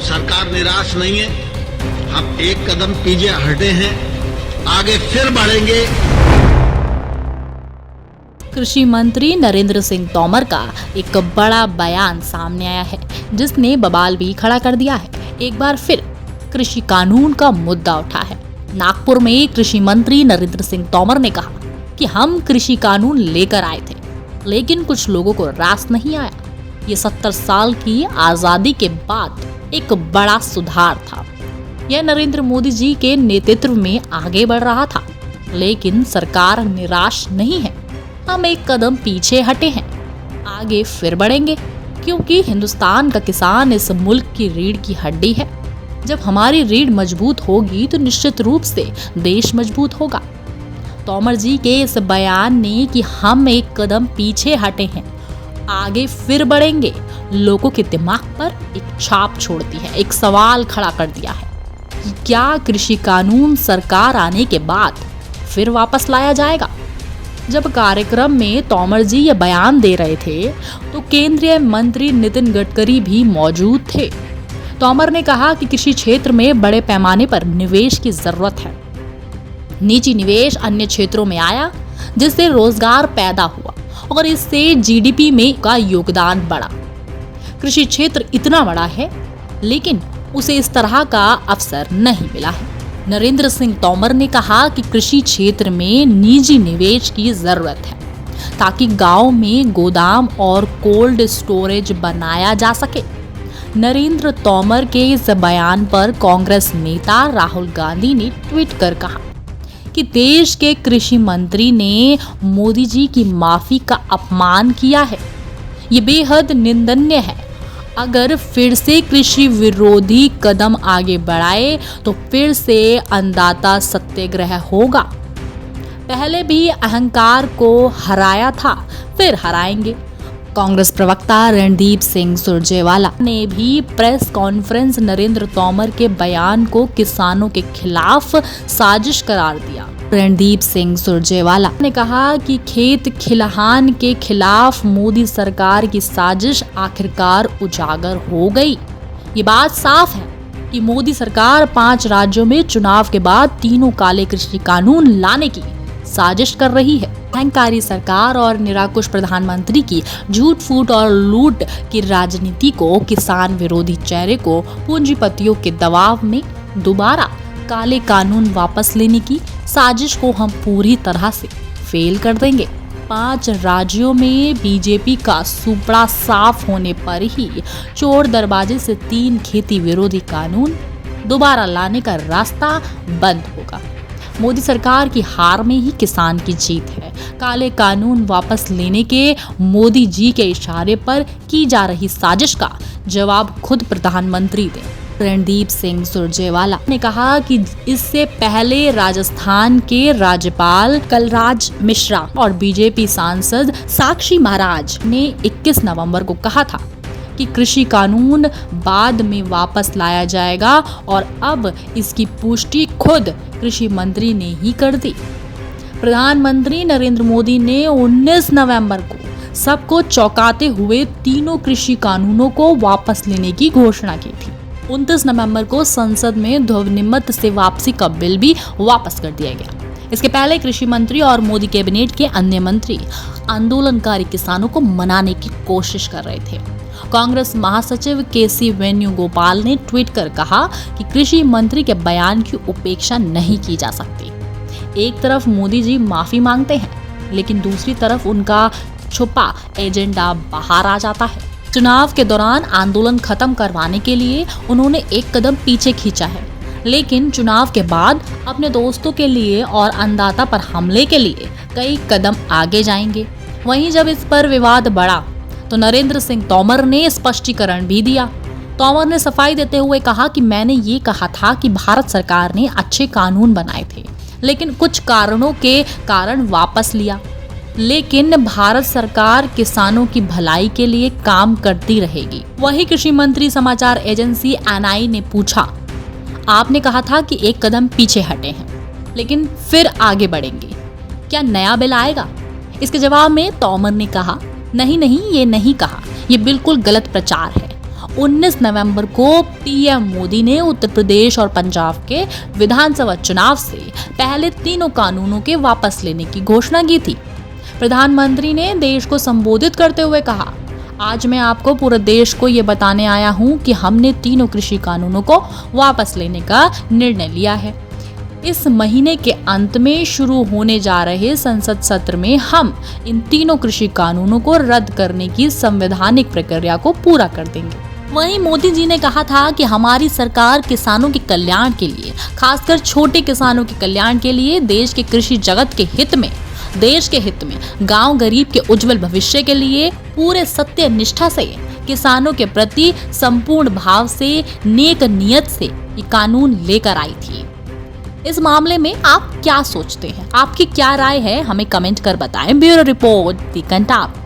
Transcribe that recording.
सरकार निराश नहीं है, हम एक कदम पीछे हटे हैं, आगे फिर बढ़ेंगे। कृषि मंत्री नरेंद्र सिंह तोमर का एक बड़ा बयान सामने आया है, जिसने बवाल भी खड़ा कर दिया है। एक बार फिर कृषि कानून का मुद्दा उठा है। नागपुर में कृषि मंत्री नरेंद्र सिंह तोमर ने कहा कि हम कृषि कानून लेकर आए थे, लेकिन कुछ लोगों को रास नहीं आया। ये 70 साल की आजादी के बाद एक बड़ा सुधार था। यह नरेंद्र मोदी जी के नेतृत्व में आगे बढ़ रहा था, लेकिन सरकार निराश नहीं है। हम एक कदम पीछे हटे हैं, आगे फिर बढ़ेंगे, क्योंकि हिंदुस्तान का किसान इस मुल्क की रीढ़ की हड्डी है। जब हमारी रीढ़ मजबूत होगी तो निश्चित रूप से देश मजबूत होगा। तोमर जी के इस बयान ने कि हम एक कदम पीछे हटे हैं, आगे फिर बढ़ेंगे, लोगों के दिमाग पर एक छाप छोड़ती है, एक सवाल खड़ा कर दिया है कि क्या कृषि कानून सरकार आने के बाद फिर वापस लाया जाएगा। जब कार्यक्रम में तोमर जी ये बयान दे रहे थे तो केंद्रीय मंत्री नितिन गडकरी भी मौजूद थे। तोमर ने कहा कि कृषि क्षेत्र में बड़े पैमाने पर निवेश की जरूरत है। निजी निवेश अन्य क्षेत्रों में आया, जिससे रोजगार पैदा हुआ और इससे जीडीपी में का योगदान बढ़ा। कृषि क्षेत्र इतना बड़ा है, लेकिन उसे इस तरह का अवसर नहीं मिला है। नरेंद्र सिंह तोमर ने कहा कि कृषि क्षेत्र में निजी निवेश की जरूरत है, ताकि गांव में गोदाम और कोल्ड स्टोरेज बनाया जा सके। नरेंद्र तोमर के इस बयान पर कांग्रेस नेता राहुल गांधी ने ट्वीट कर कहा कि देश के कृषि मंत्री ने मोदी जी की माफी का अपमान किया है। ये बेहद निंदनीय है। अगर फिर से कृषि विरोधी कदम आगे बढ़ाए तो फिर से अन्नदाता सत्याग्रह होगा। पहले भी अहंकार को हराया था, फिर हराएंगे। कांग्रेस प्रवक्ता रणदीप सिंह सुरजेवाला ने भी प्रेस कॉन्फ्रेंस नरेंद्र तोमर के बयान को किसानों के खिलाफ साजिश करार दिया। रणदीप सिंह सुरजेवाला ने कहा कि खेत खलिहान के खिलाफ मोदी सरकार की साजिश आखिरकार उजागर हो गई। ये बात साफ है कि मोदी सरकार 5 राज्यों में चुनाव के बाद तीनों काले कृषि कानून लाने की साजिश कर रही है। अहंकारी सरकार और निराकुश प्रधानमंत्री की झूठ फूट और लूट की राजनीति को, किसान विरोधी चेहरे को, पूंजीपतियों के दबाव में दोबारा काले कानून वापस लेने की साजिश को हम पूरी तरह से फेल कर देंगे। 5 राज्यों में बीजेपी का सुपड़ा साफ होने पर ही चोर दरवाजे से 3 खेती विरोधी कानून दोबारा लाने का रास्ता बंद होगा। मोदी सरकार की हार में ही किसान की जीत है। काले कानून वापस लेने के मोदी जी के इशारे पर की जा रही साजिश का जवाब खुद प्रधानमंत्री दें। रणदीप सिंह सुरजेवाला ने कहा कि इससे पहले राजस्थान के राज्यपाल कलराज मिश्रा और बीजेपी सांसद साक्षी महाराज ने 21 नवंबर को कहा था कि कृषि कानून बाद में वापस लाया जाएगा, और अब इसकी पुष्टि खुद कृषि मंत्री ने ही कर दी। प्रधानमंत्री नरेंद्र मोदी ने 19 नवंबर को सबको चौंकाते हुए तीनों कृषि कानूनों को वापस लेने की घोषणा की थी। 29 नवंबर को संसद में ध्वनिमत से वापसी का बिल भी वापस कर दिया गया। इसके पहले कृषि मंत्री और मोदी कैबिनेट के अन्य मंत्री आंदोलनकारी किसानों को मनाने की कोशिश कर रहे थे। कांग्रेस महासचिव केसी वेणुगोपाल ने ट्वीट कर कहा कि कृषि मंत्री के बयान की उपेक्षा नहीं की जा सकती। एक तरफ मोदी जी माफी मांगते हैं, लेकिन दूसरी तरफ उनका छुपा एजेंडा बाहर आ जाता है। चुनाव के दौरान आंदोलन खत्म करवाने के लिए उन्होंने एक कदम पीछे खींचा है, लेकिन चुनाव के बाद अपने दोस्तों के लिए और अन्नदाता पर हमले के लिए कई कदम आगे जाएंगे। वहीं जब इस पर विवाद बढ़ा तो नरेंद्र सिंह तोमर ने स्पष्टीकरण भी दिया। तोमर ने सफाई देते हुए कहा कि मैंने ये कहा था कि भारत सरकार ने अच्छे कानून बनाए थे, लेकिन कुछ कारणों के कारण वापस लिया। लेकिन भारत सरकार किसानों की भलाई के लिए काम करती रहेगी। वही कृषि मंत्री समाचार एजेंसी एनआई ने पूछा, आपने कहा था कि एक कदम पीछे हटे हैं, लेकिन फिर आगे बढ़ेंगे, क्या नया बिल आएगा? इसके जवाब में तोमर ने कहा, नहीं, ये नहीं कहा, ये बिल्कुल गलत प्रचार है। 19 नवंबर को पीएम मोदी ने उत्तर प्रदेश और पंजाब के विधानसभा चुनाव से पहले तीनों कानूनों के वापस लेने की घोषणा की थी। प्रधानमंत्री ने देश को संबोधित करते हुए कहा, आज मैं आपको पूरे देश को ये बताने आया हूँ कि हमने तीनों कृषि कानूनों को वापस लेने का निर्णय लिया है। इस महीने के अंत में शुरू होने जा रहे संसद सत्र में हम इन तीनों कृषि कानूनों को रद्द करने की संवैधानिक प्रक्रिया को पूरा कर देंगे। वहीं मोदी जी ने कहा था कि हमारी सरकार किसानों के कल्याण के लिए, खासकर छोटे किसानों के कल्याण के लिए, देश के कृषि जगत के हित में, देश के हित में, गांव गरीब के उज्जवल भविष्य के लिए पूरे सत्य निष्ठा से, किसानों के प्रति संपूर्ण भाव से, नेक नियत से ये कानून लेकर आई थी। इस मामले में आप क्या सोचते हैं? आपकी क्या राय है? हमें कमेंट कर बताएं। ब्यूरो रिपोर्ट, दी कंटाप।